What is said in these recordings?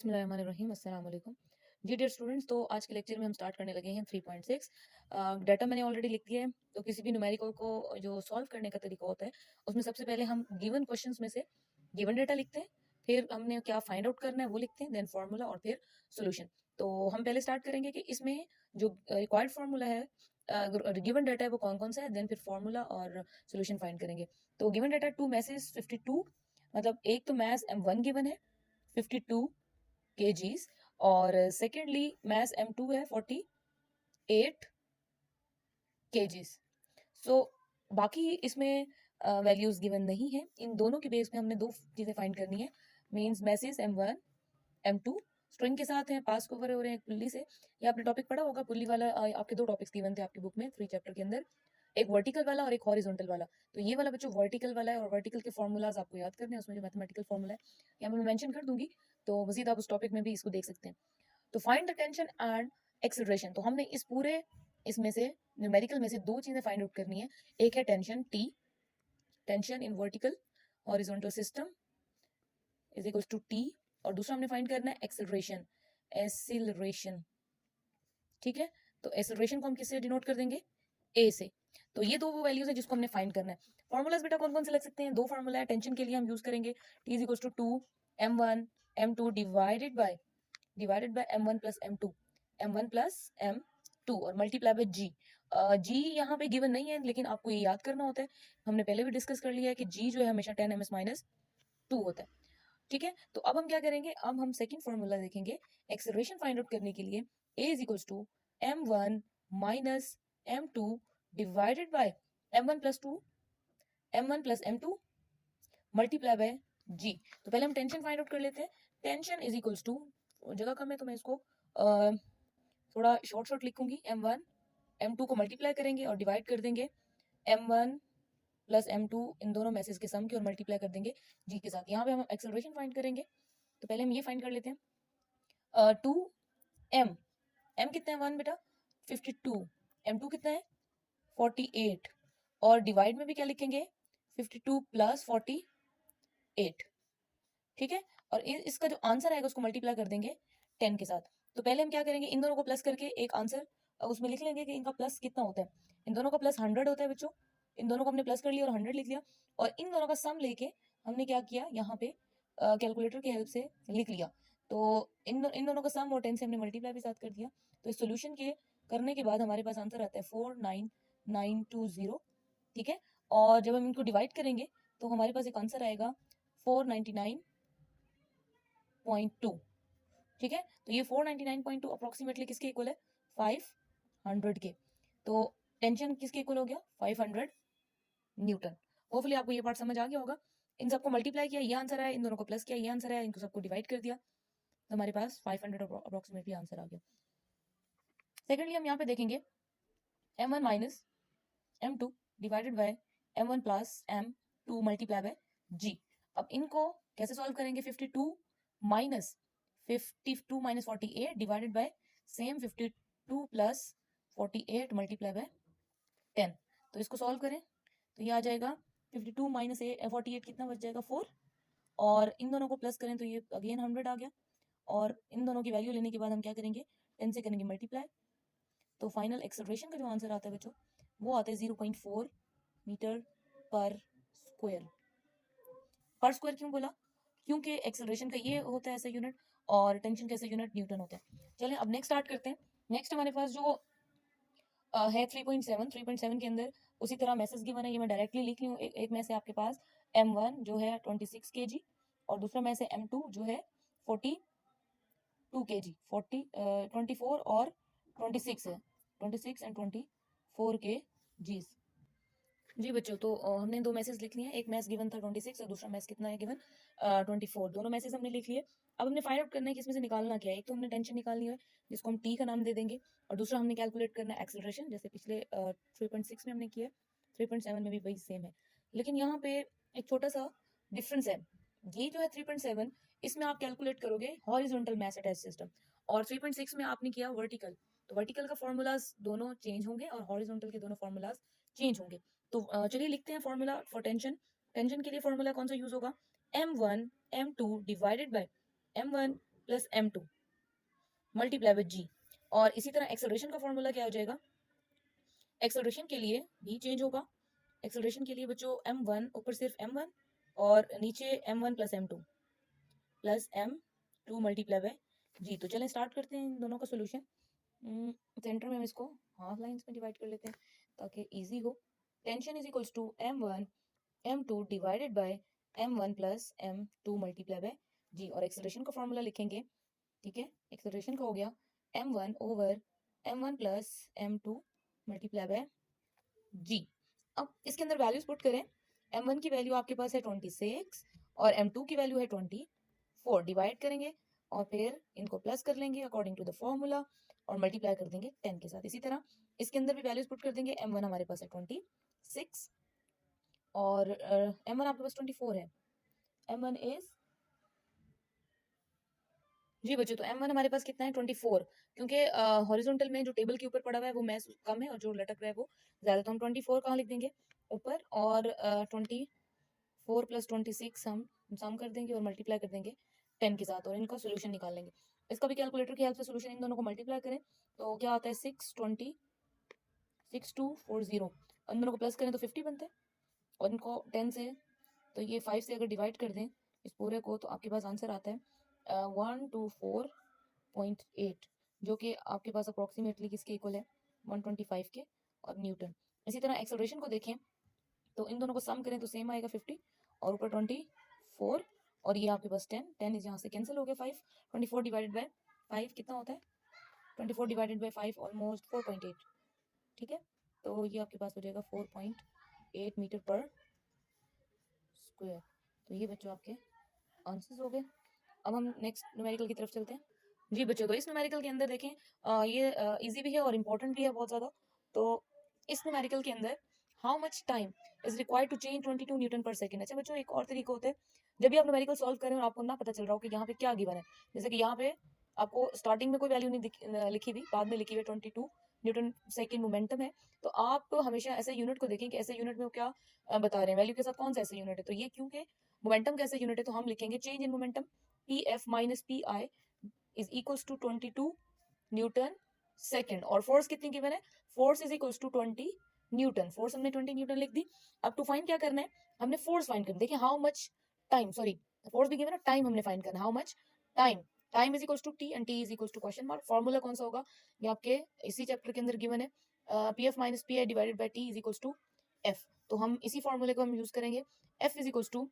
बिस्मिल्लाहिर्रहमानिर्रहीम अस्सलाम वालेकुम जी डियर स्टूडेंट्स। तो आज के लेक्चर में हम स्टार्ट करने लगे हैं 3.6। डाटा मैंने ऑलरेडी लिख दिया है। तो किसी भी न्यूमेरिकल को जो सॉल्व करने का तरीका होता है उसमें सबसे पहले हम गिवन क्वेश्चंस में से गिवन डाटा लिखते हैं, फिर हमने क्या फाइंड आउट करना है वो लिखते हैं, देन फार्मूला और फिर सोल्यूशन। तो हम पहले स्टार्ट करेंगे कि इसमें जो रिक्वायर्ड फार्मूला है, गिवन डाटा है वो कौन कौन सा है, देन फिर फार्मूला और सोल्यूशन फाइंड करेंगे। तो गिवन डाटा 2 मैसेज 52, मतलब एक तो मैस M1 गिवन है 52 kgs, और सेकेंडली मैस M2 है 48 kgs। सो बाकी इसमें वैल्यूज गिवन नहीं है। इन दोनों के बेस पे हमने दो चीजें फाइंड करनी है। Means message M1 M2 string के साथ हैं, पास कवर हो रहे हैं पुल्ली से। ये आपने टॉपिक पढ़ा होगा पुल्ली वाला। आपके दो टॉपिक्स गिवन थे आपकी बुक में 3 चैप्टर के अंदर, एक वर्टिकल वाला और एक हॉरिजॉन्टल वाला। तो ये वाला बच्चों वर्टिकल वाला है और वर्टिकल के फॉर्मूलाज आपको याद करने हैं। उसमें जो मैथमेटिकल फॉर्मूला है यहाँ मैं मेंशन कर दूंगी, तो मजीद आप उस टॉपिक में भी इसको देख सकते हैं। तो find the tension and acceleration. तो हमने इस पूरे इसमें से न्यूमेरिकल में से दो चीजें फाइंड आउट करनी है। एक है tension T, tension in vertical horizontal system is equals to T, और दूसरा हमने फाइंड करना है एक्सेलरेशन, एक्सीलरेशन। ठीक है, तो एक्सेलरेशन को हम किससे डिनोट कर देंगे? ए से। तो ये दो वो वैल्यूज है जिसको हमने फाइंड करना है। फॉर्मूलाज बेटा कौन कौन से लग सकते हैं? दो फार्मूला है टेंशन के लिए, हम यूज करेंगे T is equals to 2 M1 M2 divided by M1 plus M2, M1 plus M2 और मल्टीप्लाई बाय G। G यहाँ पे गिवन नहीं है लेकिन आपको ये याद करना होता है। हमने पहले भी डिस्कस कर लिया है कि G जो है हमेशा 10 ms माइनस 2 होता है। ठीक है, तो अब हम क्या करेंगे? अब हम सेकंड फॉर्मूला देखेंगे एक्सेलरेशन फाइंड आउट करने के लिए। A is equals to M1 minus M2 divided by M1 plus 2 M1 plus M2 multiply by G। तो पहले हम टेंशन फाइंड आउट कर लेते हैं। टेंशन इज इक्वल्स टू, जगह कम है तो मैं इसको थोड़ा शॉर्ट लिखूंगी। M1 M2 को मल्टीप्लाई करेंगे और डिवाइड कर देंगे M1 प्लस M2 इन दोनों मैसेज के सम की, और मल्टीप्लाई कर देंगे G के साथ। यहाँ पे हम एक्सेलरेशन फाइंड करेंगे। तो पहले हम ये फाइंड कर लेते हैं। 2M, M कितना है 1 बेटा 52, M2 कितना है 48, और डिवाइड में भी क्या लिखेंगे 52 प्लस 48। ठीक है, और इसका जो आंसर आएगा उसको मल्टीप्लाई कर देंगे 10 के साथ। तो पहले हम क्या करेंगे, इन दोनों को प्लस करके एक आंसर उसमें लिख लेंगे कि इनका प्लस कितना होता है। इन दोनों का प्लस 100 होता है बच्चों। इन दोनों को हमने प्लस कर लिया और 100 लिख लिया, और इन दोनों का सम लेके हमने क्या किया, यहाँ पे कैलकुलेटर की हेल्प से लिख लिया। तो इन दोनों का सम और 10 से हमने मल्टीप्लाई भी साथ कर दिया। तो इस सोल्यूशन के करने के बाद हमारे पास आंसर आता है 49920। ठीक है, और जब हम इनको डिवाइड करेंगे तो हमारे पास एक आंसर आएगा 499.2। ठीक है, तो ये 499.2 अप्रोक्सीमेटली किसके इक्वल है? 500 के। तो टेंशन किसके इक्वल हो गया? 500 न्यूटन। होपफुली आपको ये पार्ट समझ आ गया होगा। इन सबको मल्टीप्लाई किया, ये आंसर आया, इन दोनों को प्लस किया, ये आंसर आया, इनको सबको डिवाइड कर दिया, तो हमारे पास 500 अप्रोक्सीमेटली आंसर आ गया। सेकेंडली हम यहाँ पे देखेंगे M1 minus M2 divided by M1 plus M2 multiply by G। अब इनको कैसे सॉल्व करेंगे? 52 minus 48 divided by same 52 plus 48 multiply by 10। तो इसको सॉल्व करें तो ये आ जाएगा 52 माइनस 48 कितना बच जाएगा 4, और इन दोनों को प्लस करें तो ये अगेन 100 आ गया, और इन दोनों की वैल्यू लेने के बाद हम क्या करेंगे 10 से करेंगे मल्टीप्लाई। तो फाइनल एक्सेलरेशन का जो आंसर आता है बच्चों वो आता है 0.4 मीटर पर स्क्वायर। पर स्क्वायर क्यों बोला? क्योंकि एक्सेलरेशन का ये होता है ऐसा यूनिट और टेंशन का ऐसा यूनिट न्यूटन होता है। चलें अब नेक्स्ट स्टार्ट करते हैं। नेक्स्ट हमारे पास जो है 3.7 के अंदर उसी तरह मैसेज गिवन है, ये मैं डायरेक्टली लिख रही हूँ। एक में से आपके पास M1 जो है 26 kg, और दूसरा में से M2 जो है 42 kg, 24 और 26 है, 26 एंड 24 kg। जी बच्चों, तो हमने दो मैसेज लिख लिए हैं। एक मैस गिवन था 26 और दूसरा मैस कितना है गिवन 24। दोनों मैसेज हमने लिख लिए। अब हमने फाइंड आउट करना है कि इसमें से निकालना क्या है। एक तो हमने टेंशन निकालनी है जिसको हम टी का नाम दे देंगे, और दूसरा हमने कैलकुलेट करना है एक्सेलरेशन, जैसे पिछले 3.6 में हमने किया, 3.7 में भी वही सेम है। लेकिन यहाँ पे एक छोटा सा डिफरेंस है। ये जो है 3.7 इसमें आप कैलकुलेट करोगे हॉरिजॉन्टल मैस अटैच सिस्टम, और 3.6 में आपने किया वर्टिकल। तो वर्टिकल का फॉर्मूलाज दोनों चेंज होंगे और हॉरिजॉन्टल के दोनों फॉर्मूलाज चेंज होंगे। तो चलिए लिखते हैं फॉर्मूला फॉर टेंशन। टेंशन के लिए फॉर्मूला कौन सा यूज होगा? M1 M2 divided by M1 plus m2 multiply with g। और इसी तरह एक्सेलरेशन का फॉर्मूला क्या हो जाएगा, एक्सेलरेशन के लिए भी चेंज होगा। एक्सेलरेशन के लिए बच्चों m1 ऊपर सिर्फ m1 और नीचे m1 plus m2 multiply by g। तो चलें स्टार्ट करते हैं इन दोनों का सोल्यूशन। सेंटर में हम इसको हाफ लाइंस में डिवाइड कर लेते हैं ताकि इजी हो। Tension is equals to m1 m2 divided by m1 plus m2 multiply by g। और एक्सेलरेशन का फॉर्मूला लिखेंगे, ठीक है, एक्सेलरेशन का हो गया m1 over m1 plus m2 multiply by g। अब इसके अंदर वैल्यूज पुट करें, m1 की वैल्यू आपके पास है 26 और m2 की वैल्यू है 24। डिवाइड करेंगे और फिर इनको प्लस कर लेंगे अकॉर्डिंग टू द फॉर्मूला और मल्टीप्लाई कर देंगे 10 के साथ। इसी तरह इसके अंदर भी वैल्यूज पुट कर देंगे, m1 हमारे पास है 26 और m1 आपके पास 24 है। m1 इज जी बच्चों, तो m1 हमारे पास कितना है 24, क्योंकि हॉरिजॉन्टल में जो टेबल के ऊपर पड़ा हुआ है वो मैथ कम है और जो लटक रहा है वो ज्यादा, तो हम 24 कहाँ लिख देंगे ऊपर और 24 प्लस 26 हम सम कर देंगे और मल्टीप्लाई कर देंगे 10 के साथ और इनका सोल्यूशन निकाल लेंगे। इसका भी कैलकुलेटर की हेल्प से सोल्यूशन इन दोनों को मल्टीप्लाई करें तो क्या आता है 6240, इन दोनों को प्लस करें तो 50 बनता है और इनको 10 से, तो ये 5 से अगर डिवाइड कर दें इस पूरे को तो आपके पास आंसर आता है 124.8, जो कि आपके पास अप्रोक्सीमेटली किसके इक्वल है 125 के और न्यूटन। इसी तरह एक्सेलरेशन को देखें तो इन दोनों को सम करें तो सेम आएगा 50 और ऊपर 24 और ये आपके पास 10 इस यहाँ से कैंसिल हो गया 5। 24 डिवाइडेड बाय 5 कितना होता है 24 डिवाइडेड बाय 5 ऑलमोस्ट 4.8, ठीक है, तो ये आपके पास हो जाएगा 4.8 मीटर पर स्क्वायर। तो ये बच्चों आपके आंसर्स हो गए। अब हम नेक्स्ट न्यूमेरिकल की तरफ चलते हैं। जी बच्चों, तो इस न्यूमेरिकल के अंदर देखें ये इजी भी है और इम्पोर्टेंट भी है बहुत ज़्यादा। तो इस न्यूमेरिकल के अंदर how much time is required to change 22 newton per second. अच्छा बच्चों, एक और तरीका होता है जब भी आप न्यूमेरिकल सॉल्व करें और आपको ना पता चल रहा हो कि यहाँ पे क्या गिवन है, जैसे कि यहाँ पे आपको स्टार्टिंग में कोई वैल्यू नहीं लिखी हुई, बाद में लिखी हुई 22 न्यूटन सेकेंड मोमेंटम है, तो आप हमेशा ऐसे यूनिट को देखें कि ऐसे यूनिट में वो क्या बता रहे हैं, वैल्यू के साथ कौन सा ऐसे यूनिट है। तो ये क्योंकि मोमेंटम कैसे यूनिट है तो हम लिखेंगे change in momentum pf minus pi is equals to 22 newton second. और फोर्स कितनी गिवन है, force is equals to 20 newton. Force हमने 20 न्यूटन लिख दी। अब टू फाइंड क्या करना है, हमने फोर्स फाइंड करना, देखिए how much time, sorry force भी गिवन है, टाइम हमने फाइंड करना, how much time, time is equals to T and T is equals to question mark. Formula कौन सा होगा, ये आपके इसी चैप्टर के अंदर गिवन है, pf minus P I divided by T is equals to F. तो हम इसी फॉर्मूले को हम यूज करेंगे, f is equals to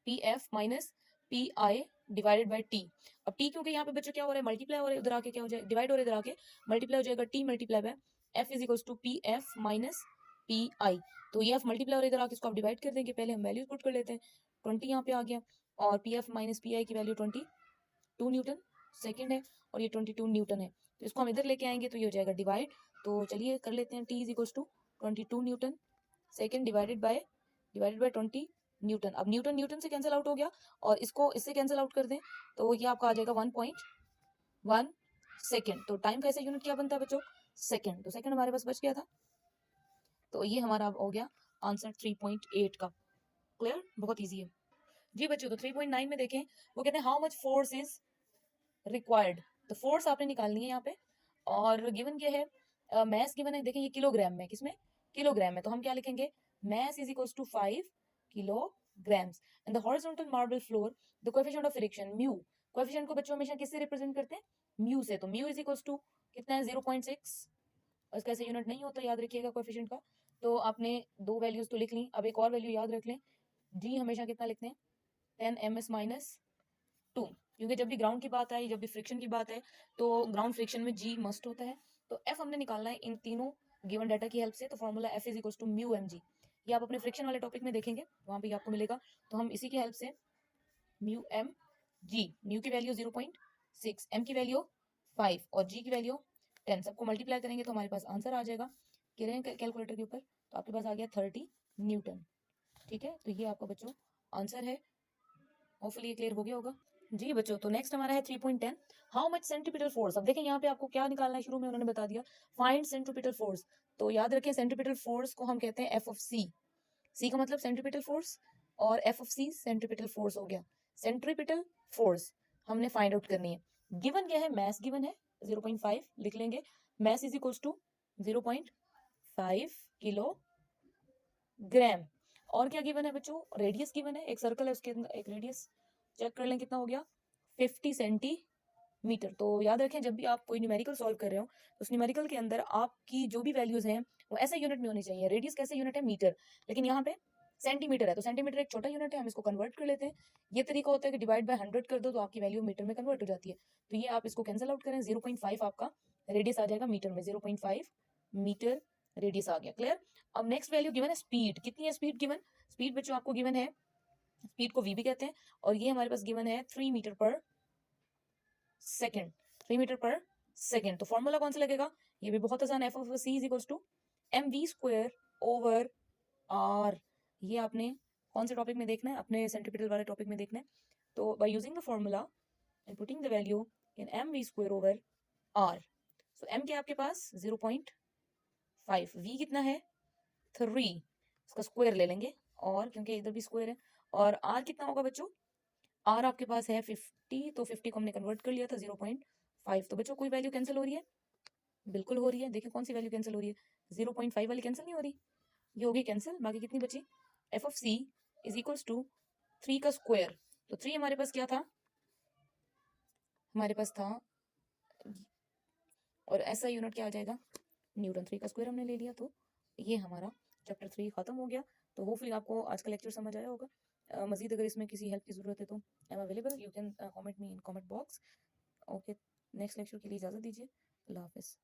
P F minus P I divided by T. अब टी क्योंकि यहाँ पे बच्चों क्या हो रहा है मल्टीप्लाई हो रहा है, उधर आके क्या हो जाएगा डिवाइड हो रहा है, इधर आके मल्टीप्लाई हो जाएगा, T multiply by F is equals to P F minus P I. तो ये एफ मल्टीप्लाई हो रहा है, इधर आके इसको आप डिवाइड कर देंगे, पहले हम वैल्यूज पुट कर लेते हैं, 20 यहाँ पे आ गया और पी एफ माइनस पी आई की वैल्यू 22 न्यूटन सेकेंड है और ये 22 न्यूटन है, तो इसको हम इधर लेके आएंगे तो ये हो जाएगा डिवाइड। तो चलिए कर लेते हैं, T is equals to 22 newton second divided by 20 newton. अब न्यूटन न्यूटन से कैंसिल आउट हो गया और इसको इससे कैंसिल आउट कर दें तो ये आपका आ जाएगा 1.1 सेकेंड। तो टाइम का ऐसा यूनिट क्या बनता है बच्चों, सेकेंड, तो सेकेंड हमारे पास बच गया था, तो ये हमारा हो गया आंसर 3.8 का। क्लियर, बहुत इजी है। जी बच्चों, तो 3.9 में देखें, वो कहते हैं how much force is required. तो फोर्स आपने निकालनी है यहाँ पे और गिवन क्या है, मैस गिवन है, देखें ये किलोग्राम में, किसमें किलोग्राम में, तो हम क्या लिखेंगे mass is equals to 5 kilograms and the horizontal marble floor the coefficient of friction mu। Coefficient को बच्चों हमेशा किससे रिप्रेजेंट करते हैं, म्यू से, तो म्यू इज इक्वल्स टू कितना है 0.6, और इसका ऐसे यूनिट नहीं होता, याद रखिएगा कोएफिशिएंट का। तो आपने दो वैल्यूज तो लिख ली, अब एक और वैल्यू याद रख लें, जी हमेशा कितना लिखते हैं 10 ms माइनस 2, क्योंकि जब भी ग्राउंड की बात आई, जब भी फ्रिक्शन की बात है तो ग्राउंड फ्रिक्शन में जी मस्ट होता है। तो एफ हमने निकालना है इन तीनों गिवन डाटा की हेल्प से, तो formula F is equals to mu M G, ये आप अपने फ्रिक्शन वाले टॉपिक में देखेंगे, वहां पे आपको मिलेगा। तो हम इसी की हेल्प से म्यू एम जी, म्यू की वैल्यू 0.6, एम की वैल्यू 5 और जी की वैल्यू 10, सबको मल्टीप्लाई करेंगे तो हमारे पास आंसर आ जाएगा, करें कैलकुलेटर के ऊपर, तो आपके पास आ गया 30 न्यूटन। ठीक है, तो ये आपका बच्चों आंसर है, होपफुली ये क्लियर हो गया होगा। जी बच्चों, तो नेक्स्ट हमारा है 3.10 हाउ मच सेंट्रीपिटल फोर्स। अब देखें यहाँ पे आपको क्या निकालना है, शुरू में उन्होंने बता दिया फाइंड सेंट्रीपिटल फोर्स, तो याद रखें सेंट्रीपिटल फोर्स को हम कहते हैं एफ ऑफ सी, सी का मतलब सेंट्रीपिटल फोर्स और F of C centripetal force हो गया, सेंट्रीपिटल फोर्स हमने फाइंड आउट करनी है। गिवन क्या है, मैस गिवन है 0.5 लिख लेंगे, mass is equals to 0.5 kilogram. और क्या गिवन है बच्चों, रेडियस गिवन है, एक सर्कल है उसके अंदर एक रेडियस चेक कर लें कितना हो गया 50 सेंटीमीटर। तो याद रखें जब भी आप कोई न्यूमेरिकल सॉल्व कर रहे हो तो उस न्यूमेरिकल के अंदर आपकी जो भी वैल्यूज हैं वो ऐसे यूनिट में होनी चाहिए। रेडियस कैसे यूनिट है, मीटर, लेकिन यहाँ पे सेंटीमीटर है तो सेंटीमीटर एक छोटा यूनिट है, हम इसको कन्वर्ट कर लेते हैं। ये तरीका होता है कि डिवाइड बाय 100 कर दो तो आपकी वैल्यू मीटर में कन्वर्ट हो जाती है। तो ये आप इसको कैंसिल आउट करें, 0.5 आपका रेडियस आ जाएगा मीटर में, 0.5 मीटर रेडियस आ गया। क्लियर। अब नेक्स्ट वैल्यू गिवन है स्पीड, कितनी है स्पीड गिवन, स्पीड बच्चों आपको गिवन है, स्पीड को वी भी कहते हैं, और ये हमारे पास गिवन है 3 metre per second, 3 metre per second. तो फॉर्मूला कौन सा लगेगा, ये भी बहुत आसान, F of C is equals to M V square over R. ये आपने कौन से टॉपिक में देखना है, अपने सेंट्रीपिटल वाले टॉपिक में देखना है। तो by using the formula and putting the value in M V square over R, so M क्या आपके पास 0.5, वी कितना है 3, इसका स्क्वायर ले लेंगे, और क्योंकि इधर भी स्क्वायर है, और आर कितना होगा बच्चों, आर आपके पास है 50, तो 50 को हमने कन्वर्ट कर लिया था 0.5। तो बच्चों कोई वैल्यू कैंसिल हो रही है, बिल्कुल हो रही है, देखिए कौन सी वैल्यू कैंसिल हो रही है, 0.5 वाली कैंसिल नहीं हो रही, ये होगी कैंसिल, बाकी कितनी बची, F of C is equals to 3 का स्क्वायर। तो 3 हमारे पास क्या था, हमारे पास था, और ऐसा यूनिट क्या आ जाएगा न्यूटन, 3 का स्क्वायर हमने ले लिया। तो ये हमारा चैप्टर 3 खत्म हो गया। तो होपफुली आपको आज का लेक्चर समझ आया होगा। मजीद अगर इसमें किसी हेल्प की जरूरत है तो I am available, you can comment me in comment box. Okay, next lecture के लिए इजाजत दीजिए, अल्लाह हाफिज़।